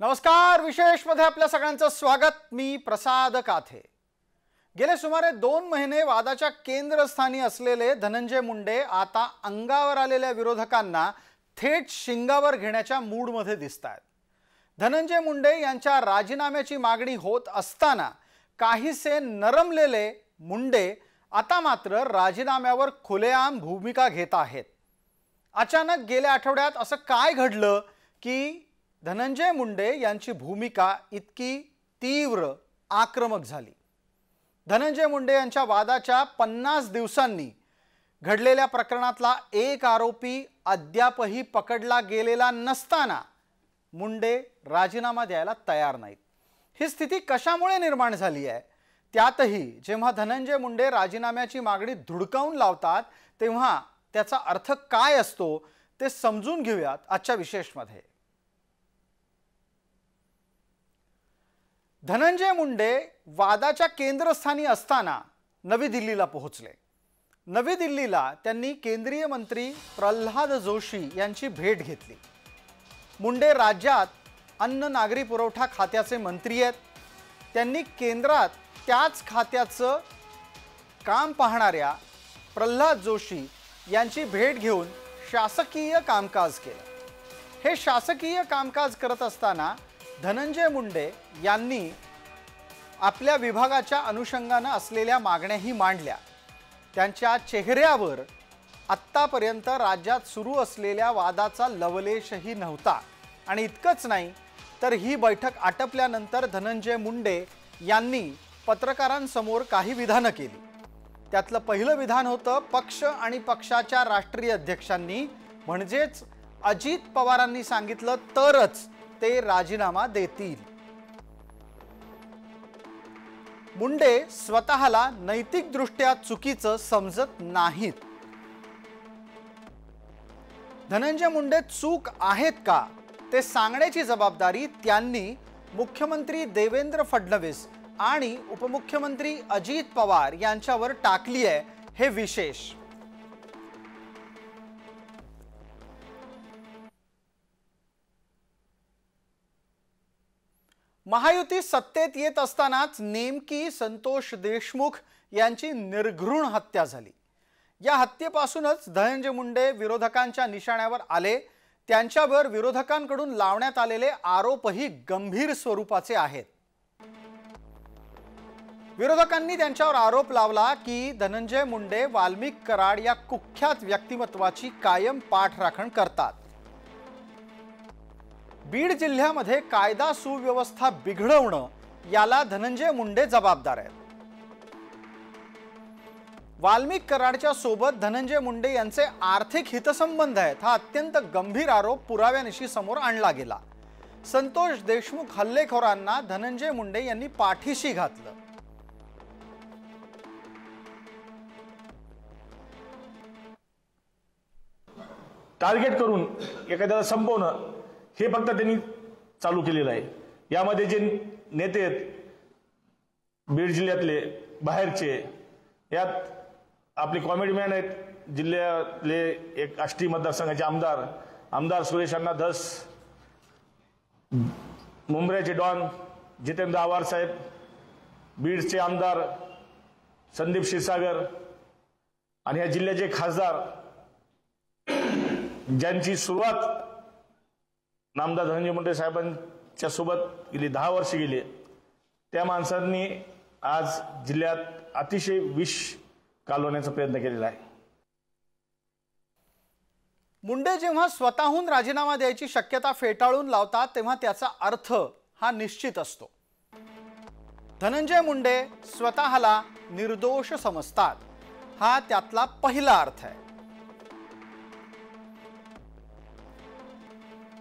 नमस्कार, विशेष मध्ये आपल्या सगळ्यांचं स्वागत। मी प्रसाद काथे। गेले सुमारे 2 महिने वादाच्या केंद्रस्थानी असलेले धनंजय मुंडे आता अंगावर आलेल्या विरोधकांना थेट शिंगावर घेण्याच्या मूडमध्ये दिसतात। धनंजय मुंडे यांच्या राजीनाम्याची मागणी होत असताना काहीसे नरमलेले मुंडे आता मात्र राजीनाम्यावर खुलेआम भूमिका घेत आहेत। अचानक गेल्या आठवड्यात असं काय घडलं की धनंजय मुंडे यांची भूमिका इतकी तीव्र आक्रमक झाली? धनंजय मुंडे यांच्या वादाच्या 50 दिवसांनी घडलेल्या प्रकरणातला एक आरोपी अद्यापही पकडला गेलेला नसताना मुंडे राजीनामा द्यायला तयार नाहीत। ही स्थिती कशामुळे निर्माण झाली आहे? त्यातही जेव्हा धनंजय मुंडे राजीनाम्याची मागणी धुडकावून लावतात तेव्हा त्याचा अर्थ काय असतो ते समजून घेऊयात आजच्या विशेषमध्ये। धनंजय मुंडे वादाच्या केंद्रस्थानी असताना नवी दिल्लीला पोहोचले। नवी दिल्लीला त्यांनी केंद्रीय मंत्री प्रल्हाद जोशी यांची भेट घेतली। मुंडे राज्यात अन्न नागरी पुरवठा खात्याचे मंत्री आहेत। त्यांनी केंद्रात त्याच खात्याचं काम पाहणाऱ्या प्रल्हाद जोशी यांची भेट घेऊन शासकीय कामकाज केलं। हे शासकीय कामकाज करत असताना धनंजय मुंडे यांनी आपल्या विभागाच्या अनुषंगाने असलेल्या मागण्याही मांडल्या। त्यांच्या चेहऱ्यावर आत्तापर्यंत राज्यात सुरू असलेल्या वादाचा लवलेशही नव्हता। आणि इतकंच नाही तर ही बैठक आटपल्यानंतर धनंजय मुंडे यांनी पत्रकारांसमोर काही विधानं केली। त्यातलं पहिलं विधान होतं पक्ष आणि पक्षाच्या राष्ट्रीय अध्यक्षांनी म्हणजेच अजित पवारांनी सांगितलं तरच ते राजीनामा देतील। मुंडे स्वतःला नैतिकदृष्ट्या चुकीचं समजत नाहीत। धनंजय मुंडे चूक आहेत का ते सांगण्याची जबाबदारी त्यांनी मुख्यमंत्री देवेंद्र फडणवीस आणि उपमुख्यमंत्री अजित पवार यांच्यावर टाकली आहे। हे विशेष महायुती सत्तेत येत असतानाच नेमकी संतोष देशमुख यांची निर्घृण हत्या झाली। या हत्येपासूनच धनंजय मुंडे विरोधकांच्या निशाण्यावर आले। त्यांच्यावर विरोधकांकडून लावण्यात आलेले आरोपही गंभीर स्वरूपाचे आहेत। विरोधकांनी त्यांच्यावर आरोप लावला की धनंजय मुंडे वाल्मिक कराड या कुख्यात व्यक्तिमत्वाची कायम पाठराखण करतात। बीड जिल्ह्यामध्ये कायदा सुव्यवस्था बिघडवणं याला धनंजय मुंडे जबाबदार आहेत। वाल्मिक कराडच्या सोबत धनंजय मुंडे यांचे आर्थिक हितसंबंध आहेत हा अत्यंत गंभीर आरोप पुराव्यानिशी समोर आणला गेला। संतोष देशमुख हल्लेखोरांना धनंजय मुंडे यांनी पाठीशी घातलं। टार्गेट करून एखाद्याला संपवणं हे फक्त त्यांनी चालू केलेलं आहे। यामध्ये जे नेते आहेत बीड जिल्ह्यातले बाहेरचे, यात आपले कॉमेडीमॅन आहेत, जिल्ह्यातले एक आष्टी मतदारसंघाचे आमदार सुरेश अण्णा धस, मुंबऱ्याचे डॉन जितेंद्र आव्हाड साहेब, बीडचे आमदार संदीप क्षीरसागर आणि या जिल्ह्याचे खासदार ज्यांची सुरुवात नामदार धनंजय मुंडे साहेबांच्या सोबत गेली 10 वर्ष गेली, त्या माणसांनी आज जिल्ह्यात अतिशय विष कालवण्याचा प्रयत्न केलेला आहे। मुंडे जेव्हा स्वतःहून राजीनामा द्यायची शक्यता फेटाळून लावतात तेव्हा त्याचा अर्थ हा निश्चित असतो। धनंजय मुंडे स्वतःला निर्दोष समजतात हा त्यातला पहिला अर्थ आहे।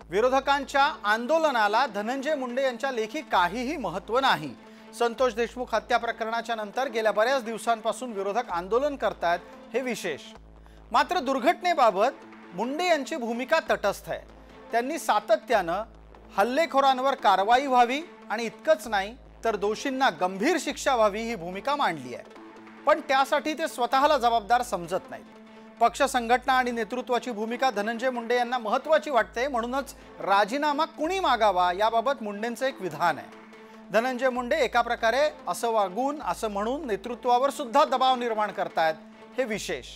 विरोधकांच्या आंदोलनाला धनंजय मुंडे यांच्या लेखी काहीही महत्त्व नाही। संतोष देशमुख हत्या प्रकरणाच्या नंतर गेल्या बऱ्याच दिवसांपासून विरोधक आंदोलन करतात हे विशेष। मात्र दुर्घटनेबाबत मुंडे यांची भूमिका तटस्थ आहे। त्यांनी सातत्यानं हल्लेखोरांवर कारवाई व्हावी आणि इतकंच नाही तर दोषींना गंभीर शिक्षा व्हावी ही भूमिका मांडली आहे। पण त्यासाठी ते स्वतःला जबाबदार समजत नाहीत। पक्ष संघटना आणि नेतृत्वाची भूमिका धनंजय मुंडे यांना महत्त्वाची वाटते, म्हणूनच राजीनामा कुणी मागावा याबाबत मुंडेंचं एक विधान आहे. धनंजय मुंडे एका प्रकारे असं वागून असं म्हणून नेतृत्वावर सुद्धा दबाव निर्माण करतायत, हे विशेष.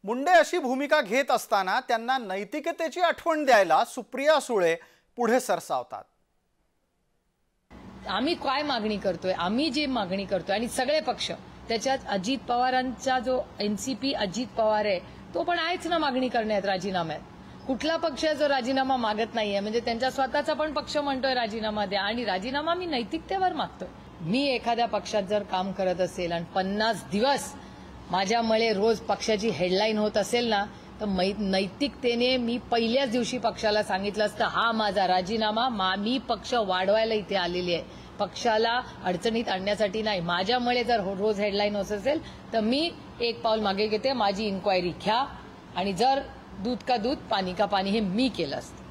मुंडे अशी भूमिका घेत असताना त्यांना नैतिकतेची आठवण द्यायला सुप्रिया सुळे पुढे सरसावतात. आम्ही काय मागणी करतोय, आम्ही जी मागणी करतोय आणि सगळे पक्ष, त्याच्यात अजित पवारांचा जो एनसीपी अजित पवार आहे तो पण आहेच ना मागणी करण्यात, राजीनाम्यात. कुठला पक्ष जो राजीनामा मागत नाहीये, म्हणजे त्यांचा स्वतःचा पण पक्ष म्हणतोय राजीनामा द्या, आणि राजीनामा मी नैतिकतेवर मागतोय. मी एखाद्या पक्षात जर काम करत असेल आणि 50 दिवस माझ्यामुळे रोज पक्षाची हेडलाईन होत असेल ना, तर नैतिकतेने मी पहिल्याच दिवशी पक्षाला सांगितलं असतं, हा माझा राजीनामा, मी पक्ष वाढवायला इथे आलेली आहे, पक्षाला अडचणीत आणण्यासाठी नाही. माझ्यामुळे जर रोज हेडलाईन होत असेल तर मी एक पाऊल मागे घेते, माझी इन्क्वायरी घ्या, आणि जर दूध का दूध पाणी का पाणी हे मी केलं असतं.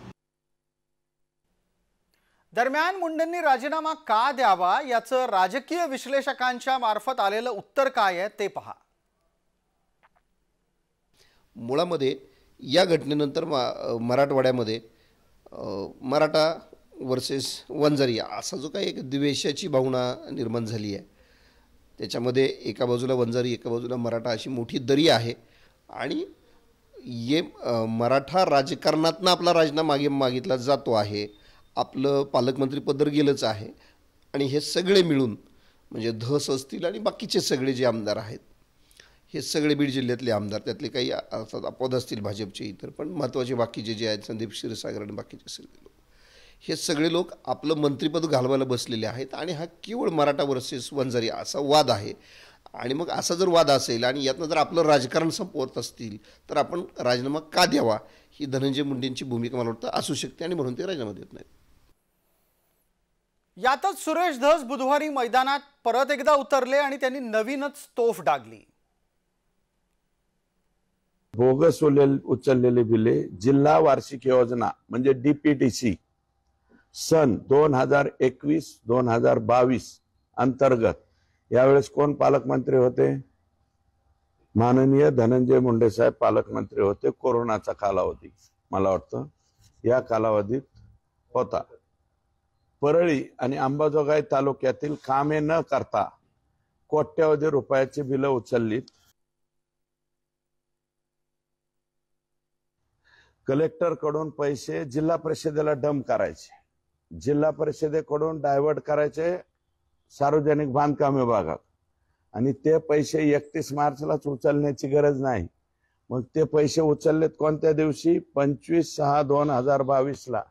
दरम्यान मुंडेंनी राजीनामा का द्यावा याचं राजकीय विश्लेषकांच्या मार्फत आलेलं उत्तर काय आहे ते पहा. मुळामध्ये या घटनेनंतर मराठवाड्यामध्ये मराठा वर्सेस वंजारी असा जो काही एक द्वेषाची भावना निर्माण झाली आहे, त्याच्यामध्ये एका बाजूला वंजारी एका बाजूला मराठा अशी मोठी दरी आहे. आणि ये मराठा राजकारणातनं आपला राजीनामा मागितला जातो आहे, आपलं पालकमंत्रीपद गेलंच आहे, आणि हे सगळे मिळून म्हणजे धस असतील आणि बाकीचे सगळे जे आमदार आहेत, हे सगळे बीड जिल्ह्यातले आमदार, त्यातले काही अर्थात अपवाद असतील भाजपचे इतर, पण महत्त्वाचे बाकीचे जे आहेत संदीप क्षीरसागर आणि बाकीचे सगळे लोक, हे सगळे लोक आपलं मंत्रिपद घालवायला बसलेले आहेत. आणि हा केवळ मराठा वर्सेस वंजारी असा वाद आहे. आणि मग असा जर वाद असेल आणि यातनं जर आपलं राजकारण संपवत असतील तर आपण राजीनामा का द्यावा, ही धनंजय मुंडेंची भूमिका मला वाटतं असू शकते, आणि म्हणून ते राजीनामा देत नाहीत. यातच सुरेश धस बुधवारी मैदानात परत एकदा उतरले आणि त्यांनी नवीनच तोफ डागली. बोगस उचललेले बिले जिल्हा वार्षिक योजना म्हणजे डीपीटीसी सन 2021-2022 अंतर्गत यावेळेस कोण पालकमंत्री होते? माननीय धनंजय मुंडे साहेब पालकमंत्री होते. कोरोनाचा कालावधी मला वाटतं या कालावधीत होता. परळी आणि अंबाजोगाई तालुक्यातील कामे न करता कोट्यवधी रुपयाची बिलं उचललीत. कलेक्टर कडून पैसे जिल्हा परिषदेला डंप करायचे, जिल्हा परिषदेकडून डायव्हर्ट करायचे सार्वजनिक बांधकाम विभागात, आणि ते पैसे 31 मार्चलाच उचलण्याची गरज नाही. मग ते पैसे उचललेत कोणत्या दिवशी? 25/6/2022 ला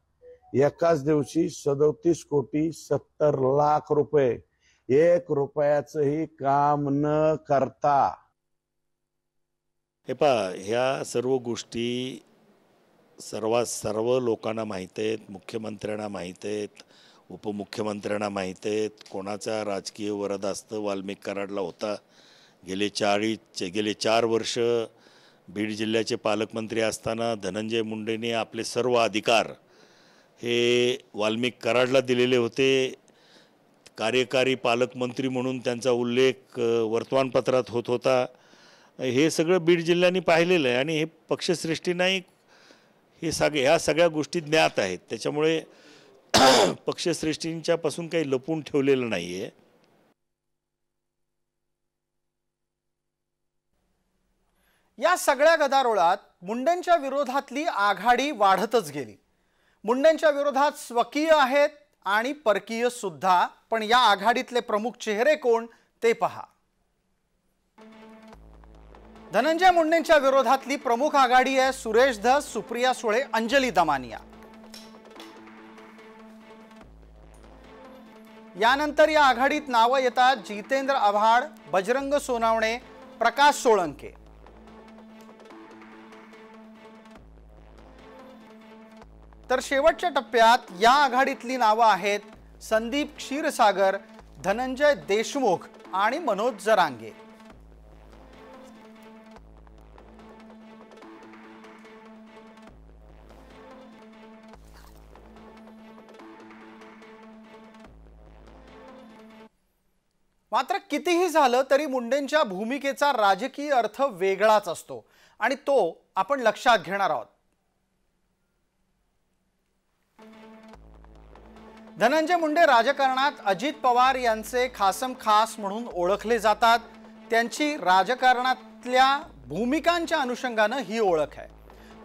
एकाच दिवशी 37,70,00,000 रुपये, 1 रुपयाचंही काम न करता. हे पहा, ह्या सर्व गोष्टी सर्व लोकांना माहीत आहेत, मुख्यमंत्र्यांना माहीत आहेत, उपमुख्यमंत्र्यांना माहीत आहेत. कोणाचा राजकीय वरदास्त वाल्मिक कराडला होता. गेले 4 वर्ष बीड जिल्ह्याचे पालकमंत्री असताना धनंजय मुंडेंनी आपले सर्व अधिकार हे वाल्मिक कराडला दिलेले होते. कार्यकारी पालकमंत्री म्हणून त्यांचा उल्लेख वर्तमानपत्रात होत होता. हे सगळं बीड जिल्ह्याने पाहिलेलं आहे, आणि हे पक्षश्रेष्ठींनाही ह्या सगळ्या गोष्टी ज्ञात आहेत. त्याच्यामुळे पक्षश्रेष्ठींच्या पासून काही लपून ठेवलेलं नाहीये. या सगळ्या गदारोळात मुंडेंच्या विरोधातली आघाडी वाढतच गेली. मुंडेंच्या विरोधात स्वकीय आहेत आणि परकीय सुद्धा. पण या आघाडीतले प्रमुख चेहरे कोण ते पहा. धनंजय मुंडेंच्या विरोधातली प्रमुख आघाडी आहे सुरेश धस, सुप्रिया सुळे, अंजली दमानिया. यानंतर या आघाडीत नावं येतात जितेंद्र आव्हाड, बजरंग सोनावणे, प्रकाश सोळंके. तर शेवटच्या टप्प्यात या आघाडीतली नावं आहेत संदीप क्षीरसागर, धनंजय देशमुख आणि मनोज जरांगे. मात्र कितीही झालं तरी मुंडेंच्या भूमिकेचा राजकीय अर्थ वेगळाच असतो आणि तो आपण लक्षात घेणार आहोत। धनंजय मुंडे राजकारणात अजित पवार यांचे खासम खास म्हणून ओळखले जातात। त्यांची राजकारणातल्या भूमिकांच्या अनुषंगाने ही ओळख आहे।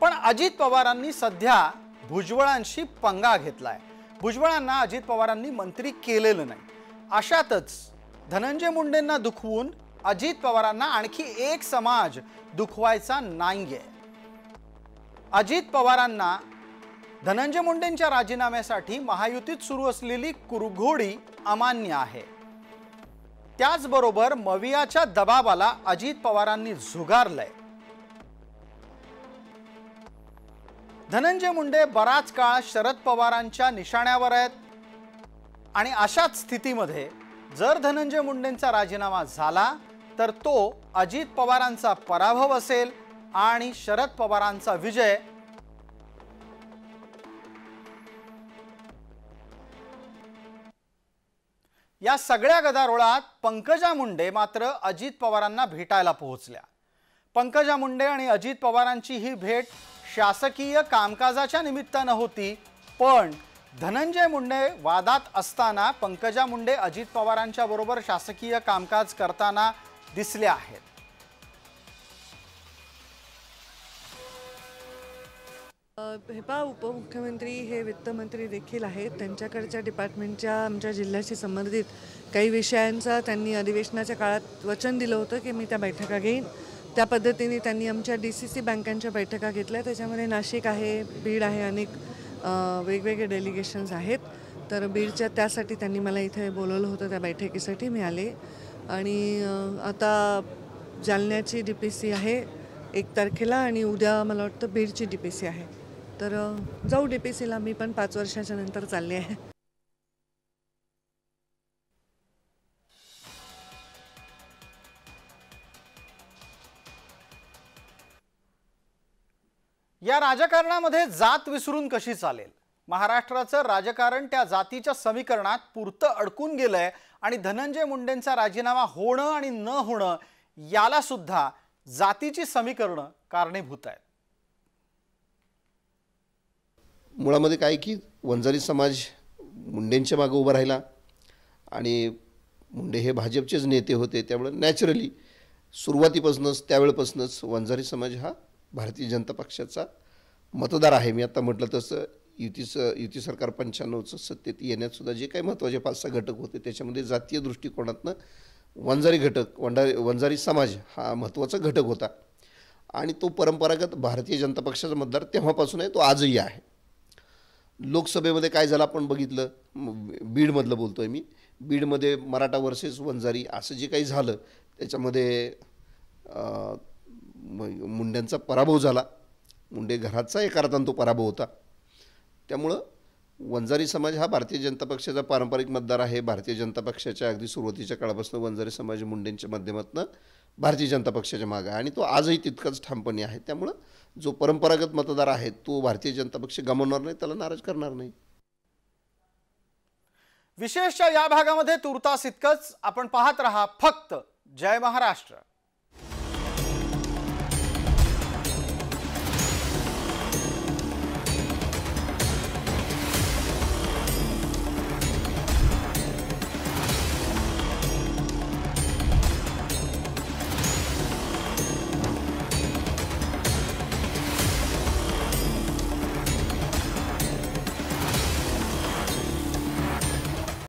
पण अजित पवारांनी सध्या भुजबळांशी पंगा घेतलाय। भुजबळांना अजित पवारांनी मंत्री केलेलं नाही। अशातच धनंजय मुंडेंना दुखवून अजित पवारांना आणखी एक समाज दुखवायचा नाहीये। अजित पवारांना धनंजय मुंडेंच्या राजीनाम्यासाठी महायुतीत सुरू असलेली कुरघोडी अमान्य आहे। त्याचबरोबर मवियाच्या दबावाला अजित पवारांनी झुगारलंय। धनंजय मुंडे बराच काळ शरद पवारांच्या निशाण्यावर आहेत आणि अशाच स्थितीमध्ये जर धनंजय मुंडेंचा राजीनामा झाला तर तो अजित पवारांचा पराभव असेल आणि शरद पवारांचा विजय। या सगळ्या गदारोळात पंकजा मुंडे मात्र अजित पवारांना भेटायला पोहोचल्या। पंकजा मुंडे आणि अजित पवारांची ही भेट शासकीय कामकाजाच्या निमित्ताने होती, पण धनंजय मुंडे वादात असताना पंकजा मुंडे अजित पवारांच्या बरोबर शासकीय कामकाज करताना दिसल्या आहेत। हेपा उपमुख्यमंत्री हे वित्तमंत्री देखील आहेत। त्यांच्याकडच्या डिपार्टमेंटच्या आमच्या जिल्ह्याशी संबंधित काही विषयांचा त्यांनी अधिवेशनाच्या काळात वचन दिलं होतं की मी त्या बैठका घेईन। त्या पद्धतीने त्यांनी आमच्या DCC बँकांच्या बैठका घेतल्या। त्याच्यामध्ये नाशिक आहे, बीड आहे, अनेक वेगवेगळे डेलिगेशन्स आहेत। तर बीडच्या त्यासाठी त्यांनी मला इथे बोलवलं होतं, त्या बैठकीसाठी मी आले। आणि आता जालन्याची DPC आहे 1 तारखेला आणि उद्या मला वाटतं बीडची DPC आहे। तर जाऊ DPCला, मी पण 5 वर्षाच्या नंतर चालले आहे। या राजकारणामध्ये जात विसरून कशी चालेल? महाराष्ट्राचं राजकारण त्या जातीच्या समीकरणात पुरतं अडकून गेलंय आणि धनंजय मुंडेंचा राजीनामा होणं आणि न होणं याला सुद्धा जातीची समीकरणं कारणीभूत आहेत। मुळामध्ये काय की वंजारी समाज मुंडेंच्या मागे उभा राहिला आणि मुंडे हे भाजपचेच नेते होते, त्यामुळे नॅचरली सुरुवातीपासूनच त्यावेळेपासूनच वंजारी समाज हा भारतीय जनता पक्षाचा मतदार आहे। मी आता म्हटलं तसं युती सरकार 95चं सत्तेत येण्यात सुद्धा जे काही महत्त्वाचे 5-6 घटक होते त्याच्यामध्ये जातीय दृष्टिकोनातनं वंजारी समाज हा महत्त्वाचा घटक होता आणि तो परंपरागत भारतीय जनता पक्षाचा मतदार तेव्हापासून आहे, तो आजही आहे। लोकसभेमध्ये काय झालं आपण बघितलं, बीडमधलं बोलतोय मी, बीडमध्ये मराठा वर्सेस वंजारी असं जे काही झालं त्याच्यामध्ये मुंड्यांचा पराभव झाला। मुंडे घराचा एका अर्थाने तो पराभव होता। त्यामुळं वंजारी समाज हा भारतीय जनता पक्षाचा पारंपरिक मतदार आहे। भारतीय जनता पक्षाच्या अगदी सुरुवातीच्या काळापासून वंजारी समाज मुंडेंच्या माध्यमातून भारतीय जनता पक्षाच्या मागे आहे आणि तो आजही तितकाच ठामपणे आहे। त्यामुळं जो परंपरागत मतदार आहे तो भारतीय जनता पक्ष गमावणार नाही, त्याला नाराज करणार नाही। विशेषच्या या भागामध्ये तुर्तास इतकंच। आपण पाहत रहा फक्त जय महाराष्ट्र।